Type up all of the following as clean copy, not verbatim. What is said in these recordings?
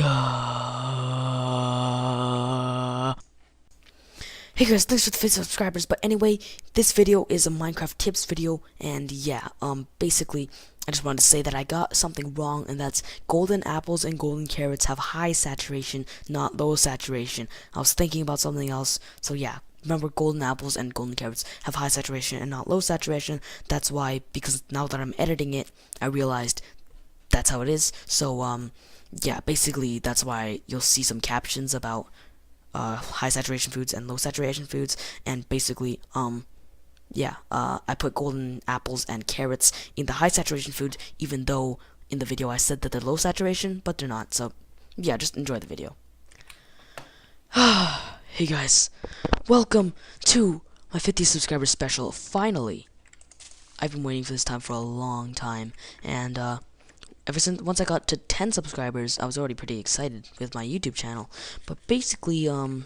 Hey guys, thanks for the 50 subscribers. But anyway, this video is a Minecraft tips video, and yeah, basically, I just wanted to say that I got something wrong, and that's golden apples and golden carrots have high saturation, not low saturation. I was thinking about something else, so yeah. Remember, golden apples and golden carrots have high saturation and not low saturation. That's why, because now that I'm editing it, I realized that's how it is. So, yeah, basically, that's why you'll see some captions about high saturation foods and low saturation foods, and basically, I put golden apples and carrots in the high saturation food, even though in the video I said that they're low saturation, but they're not. So, yeah, just enjoy the video. Hey guys, welcome to my 50 subscriber special. Finally, I've been waiting for this time for a long time, and once I got to 10 subscribers, I was already pretty excited with my YouTube channel. But basically, I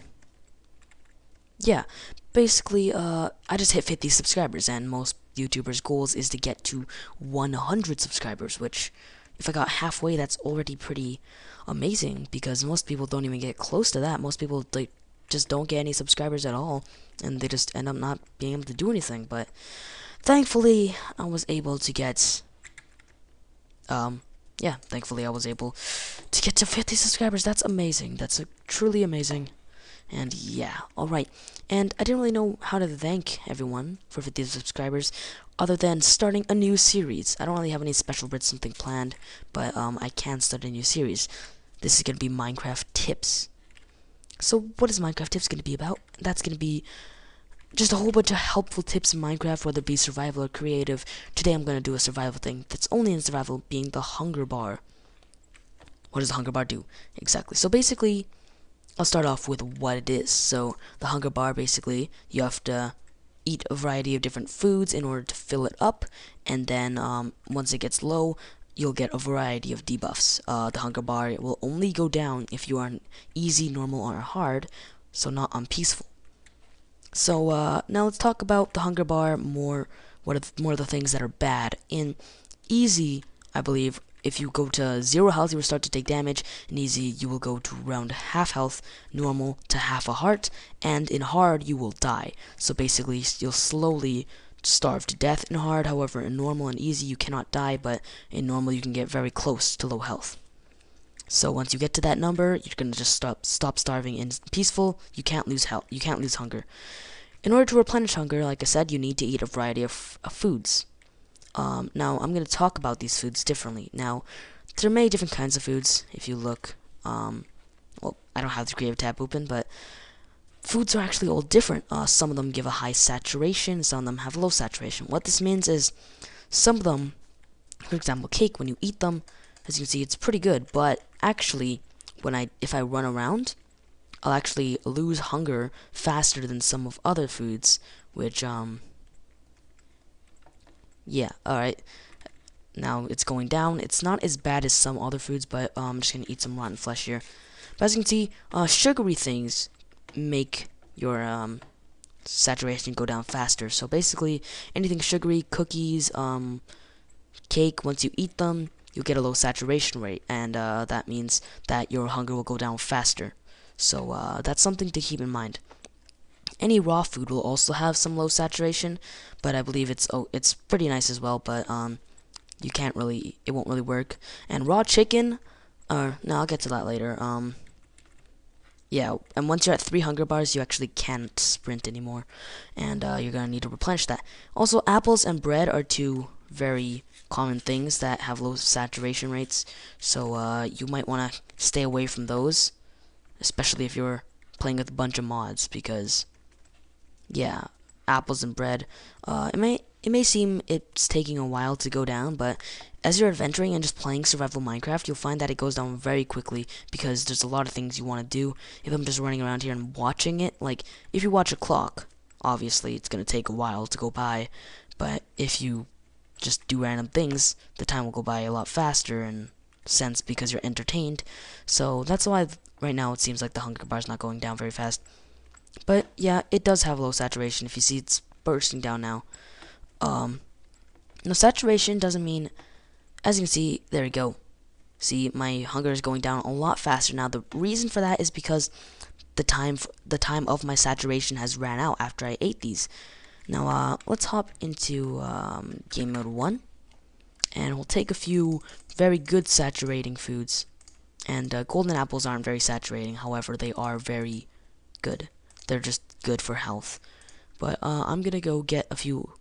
just hit 50 subscribers, and most YouTubers' goals is to get to 100 subscribers, which, if I got halfway, that's already pretty amazing, because most people don't even get close to that. Most people, just don't get any subscribers at all, and they just end up not being able to do anything. But thankfully, I was able to get, thankfully I was able to get to 50 subscribers. That's amazing. That's truly amazing. And yeah, alright. And I didn't really know how to thank everyone for 50 subscribers, other than starting a new series. I don't really have any special bits, something planned, but I can start a new series. This is going to be Minecraft Tips. So what is Minecraft Tips going to be about? That's going to be just a whole bunch of helpful tips in Minecraft, whether it be survival or creative. Today I'm going to do a survival thing that's only in survival, being the hunger bar. What does the hunger bar do? Exactly. So basically, I'll start off with what it is. So the hunger bar, basically, you have to eat a variety of different foods in order to fill it up, and then once it gets low, you'll get a variety of debuffs. The hunger bar will only go down if you are on easy, normal, or hard, so not on peaceful. So now let's talk about the hunger bar more. What are more of the things that are bad? In easy, I believe, if you go to 0 health, you will start to take damage. In easy, you will go to around half health, normal to half a heart, and in hard, you will die. So basically, you'll slowly starve to death in hard. However, in normal and easy, you cannot die, but in normal, you can get very close to low health. So once you get to that number, you're gonna just stop starving. In peaceful, you can't lose health. You can't lose hunger. In order to replenish hunger, like I said, you need to eat a variety of foods. Now, I'm going to talk about these foods differently. Now, there are many different kinds of foods. If you look, well, I don't have the creative tab open, but foods are actually all different. Some of them give a high saturation, some of them have low saturation. What this means is, some of them, for example, cake, when you eat them, as you can see, it's pretty good, but actually, if I run around, I'll actually lose hunger faster than some of other foods, which, yeah, alright. Now it's going down. It's not as bad as some other foods, but I'm just gonna eat some rotten flesh here. But as you can see, sugary things make your saturation go down faster. So basically, anything sugary, cookies, cake, once you eat them, you'll get a low saturation rate, and that means that your hunger will go down faster. So that's something to keep in mind. Any raw food will also have some low saturation, but I believe it's pretty nice as well. But you can't really, it won't really work. And raw chicken, no, I'll get to that later. Yeah, and once you're at 3 hunger bars, you actually can't sprint anymore, and you're gonna need to replenish that. Also, apples and bread are two very common things that have low saturation rates, so you might want to stay away from those, especially if you're playing with a bunch of mods, because yeah, apples and bread, it may seem it's taking a while to go down, but as you're adventuring and just playing survival Minecraft, you'll find that it goes down very quickly, because there's a lot of things you want to do. If I'm just running around here and watching it, like, if you watch a clock, obviously it's going to take a while to go by, but if you just do random things, the time will go by a lot faster, in sense, because you're entertained. So that's why right now it seems like the hunger bar is not going down very fast. But yeah, it does have low saturation. If you see, it's bursting down now. No, saturation doesn't mean, as you can see, there we go. See, my hunger is going down a lot faster now. The reason for that is because the time of my saturation has ran out after I ate these. Now, let's hop into game mode 1, and we'll take a few very good saturating foods. And golden apples aren't very saturating, however, they are very good. They're just good for health. But I'm gonna go get a few.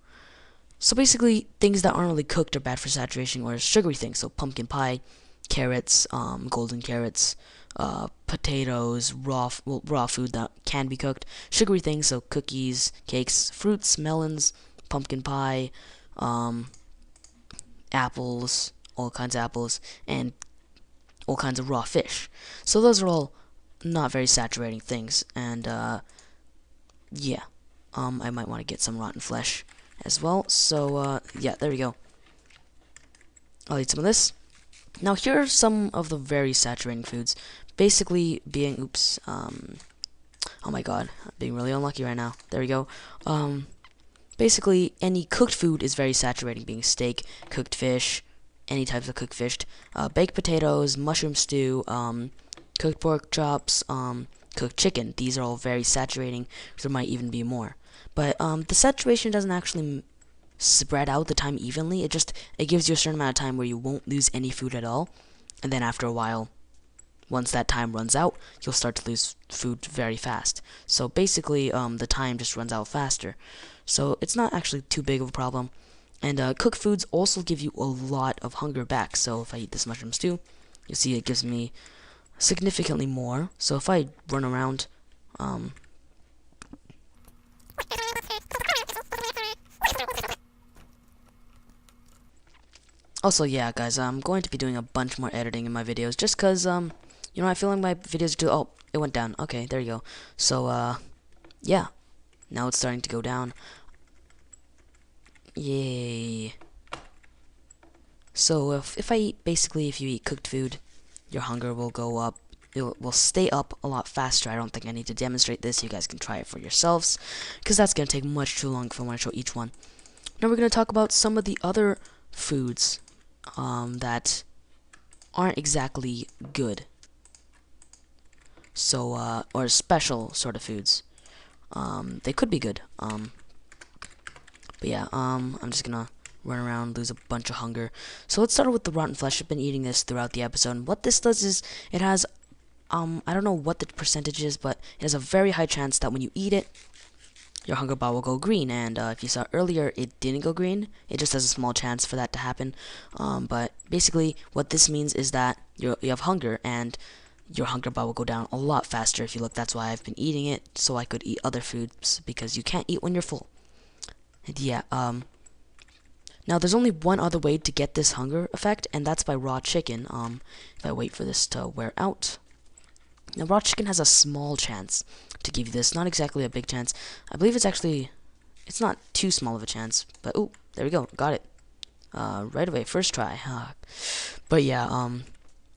So basically, things that aren't really cooked are bad for saturation, or sugary things. So pumpkin pie, carrots, golden carrots, potatoes, raw food that can be cooked. Sugary things, so cookies, cakes, fruits, melons, pumpkin pie, apples, all kinds of apples, and all kinds of raw fish. So those are all not very saturating things, and yeah, I might want to get some rotten flesh as well. So yeah, there we go. I'll eat some of this. Now here are some of the very saturating foods. Basically being, oops, oh my god, I'm being really unlucky right now. There we go. Basically any cooked food is very saturating, being steak, cooked fish, any types of cooked fish, baked potatoes, mushroom stew, cooked pork chops, cooked chicken. These are all very saturating. There might even be more. But the saturation doesn't actually spread out the time evenly. It gives you a certain amount of time where you won't lose any food at all, and then after a while, once that time runs out, you'll start to lose food very fast. So basically, the time just runs out faster. So it's not actually too big of a problem. And cooked foods also give you a lot of hunger back. So if I eat this mushroom stew, you'll see it gives me significantly more. So if I run around, also, yeah, guys, I'm going to be doing a bunch more editing in my videos, just cause you know, I feel like my videos do. Oh, it went down. Okay, there you go. So yeah, now it's starting to go down. Yay. So if I eat, basically, if you eat cooked food, your hunger will go up. It will stay up a lot faster. I don't think I need to demonstrate this. You guys can try it for yourselves, because that's going to take much too long if I want to show each one. Now we're going to talk about some of the other foods that aren't exactly good. So, or special sort of foods. They could be good. But yeah, I'm just going to run around, lose a bunch of hunger. So let's start with the rotten flesh. I've been eating this throughout the episode, and what this does is it has I don't know what the percentage is, but it has a very high chance that when you eat it, your hunger bar will go green. And if you saw earlier, it didn't go green. It just has a small chance for that to happen. But basically, what this means is that you have hunger, and your hunger bar will go down a lot faster. If you look, that's why I've been eating it, so I could eat other foods, because you can't eat when you're full. And yeah, now there's only one other way to get this hunger effect, and that's by raw chicken. If I wait for this to wear out. Now, raw chicken has a small chance to give you this. Not exactly a big chance. I believe it's not too small of a chance. But, oh, there we go. Got it. Right away. First try. But, yeah,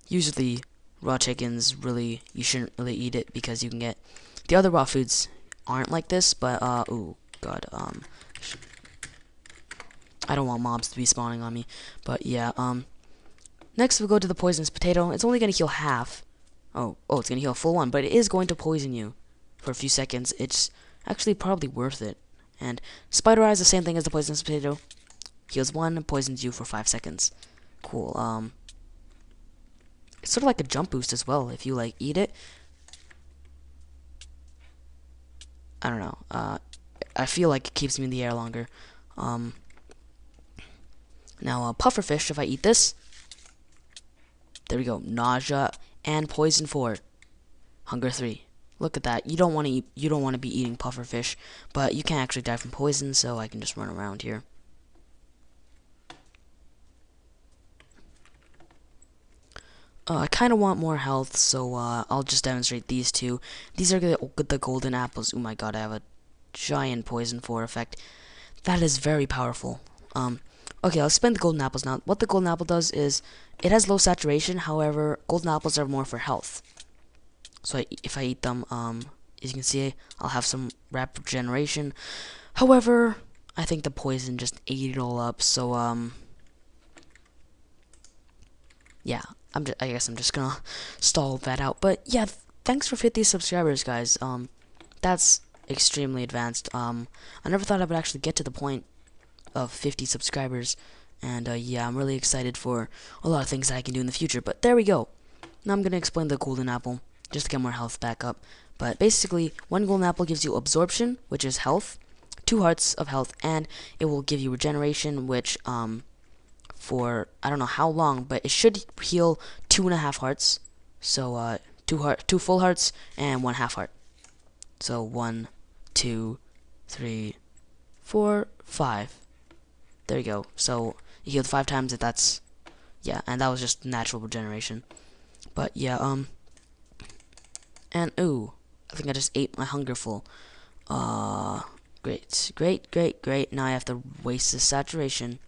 usually raw chickens, really, you shouldn't really eat it, because you can get... The other raw foods aren't like this, but, oh, God, I don't want mobs to be spawning on me. But, yeah, next we'll go to the poisonous potato. It's only going to heal half. Oh, it's going to heal a full one, but it is going to poison you for a few seconds. It's actually probably worth it. And spider eye is the same thing as the poisonous potato. Heals 1 and poisons you for 5 seconds. Cool. It's sort of like a jump boost as well, if you, like, eat it. I don't know. I feel like it keeps me in the air longer. Now, pufferfish, if I eat this, there we go. Nausea and poison 4, hunger 3. Look at that. You don't want to be eating pufferfish, but you can actually die from poison, so I can just run around here. I kind of want more health, so I'll just demonstrate these two. These are the golden apples. Oh my god, I have a giant poison 4 effect. That is very powerful. Okay, I'll spend the golden apples now. What the golden apple does is, it has low saturation, however, golden apples are more for health. So if I eat them, as you can see, I'll have some rapid regeneration. However, I think the poison just ate it all up, so, yeah, I guess I'm just gonna stall that out. But yeah, thanks for 50 subscribers, guys. That's extremely advanced. I never thought I would actually get to the point of 50 subscribers, and yeah, I'm really excited for a lot of things that I can do in the future. But there we go. Now I'm gonna explain the golden apple just to get more health back up. But basically, one golden apple gives you absorption, which is health, 2 hearts of health, and it will give you regeneration, which for I don't know how long, but it should heal 2.5 hearts. So 2 full hearts and 1 half heart. So 1, 2, 3, 4, 5. There you go. So you healed 5 times if that's, yeah, and that was just natural regeneration. But yeah, and ooh, I think I just ate my hunger full. Great, great, great, great. Now I have to waste this saturation.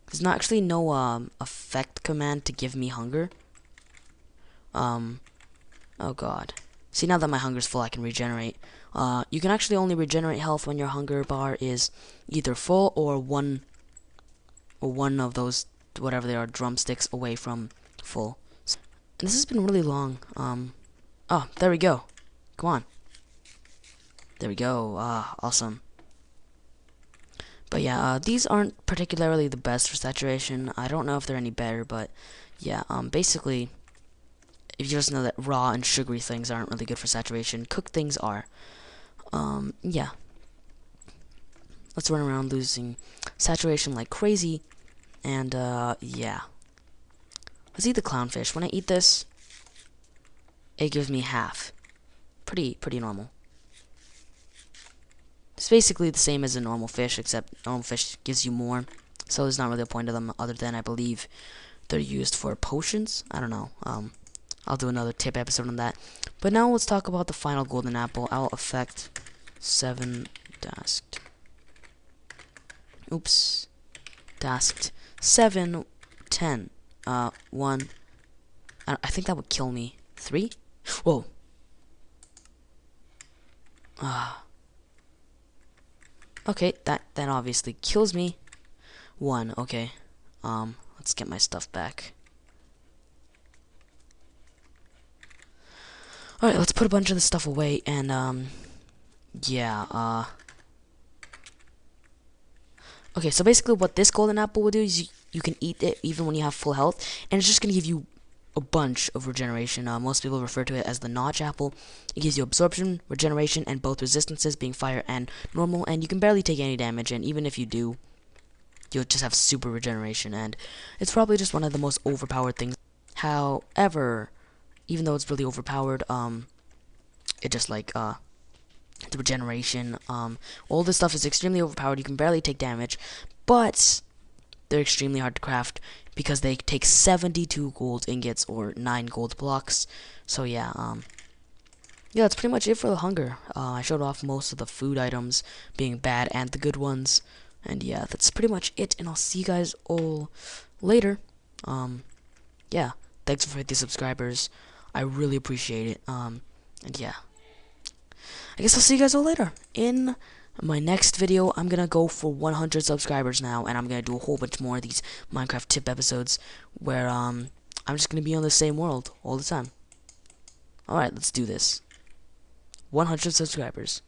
There's not actually no effect command to give me hunger. Oh god. See, now that my hunger's full, I can regenerate. You can actually only regenerate health when your hunger bar is either full or one of those, whatever they are, drumsticks away from full. And this has been really long. Oh, there we go. Come on. There we go. Awesome. But yeah, these aren't particularly the best for saturation. I don't know if they're any better, but yeah, basically, if you just know that raw and sugary things aren't really good for saturation, cooked things are. Yeah. Let's run around losing saturation like crazy, and yeah. Let's eat the clownfish. When I eat this, it gives me half. Pretty normal. It's basically the same as a normal fish, except normal fish gives you more. So there's not really a point of them other than I believe they're used for potions. I don't know. I'll do another tip episode on that. But now let's talk about the final golden apple. I'll affect 7 tasked. Oops. Tasked 7, 10. 1. I think that would kill me. 3? Whoa. Okay, that obviously kills me. 1, okay. Let's get my stuff back. Alright, let's put a bunch of this stuff away, and, yeah, okay, so basically what this golden apple will do is you can eat it even when you have full health, and it's just going to give you a bunch of regeneration. Most people refer to it as the notch apple. It gives you absorption, regeneration, and both resistances, being fire and normal, and you can barely take any damage, and even if you do, you'll just have super regeneration, and it's probably just one of the most overpowered things. However, even though it's really overpowered, it just like, the regeneration, all this stuff is extremely overpowered. You can barely take damage, but they're extremely hard to craft because they take 72 gold ingots or 9 gold blocks. So yeah, yeah, that's pretty much it for the hunger. I showed off most of the food items being bad and the good ones, and yeah, that's pretty much it. And I'll see you guys all later. Yeah, thanks for 50 subscribers. I really appreciate it. And yeah, I guess I'll see you guys all later. In my next video, I'm gonna go for 100 subscribers now, and I'm gonna do a whole bunch more of these Minecraft tip episodes where I'm just gonna be on the same world all the time. Alright, let's do this. 100 subscribers.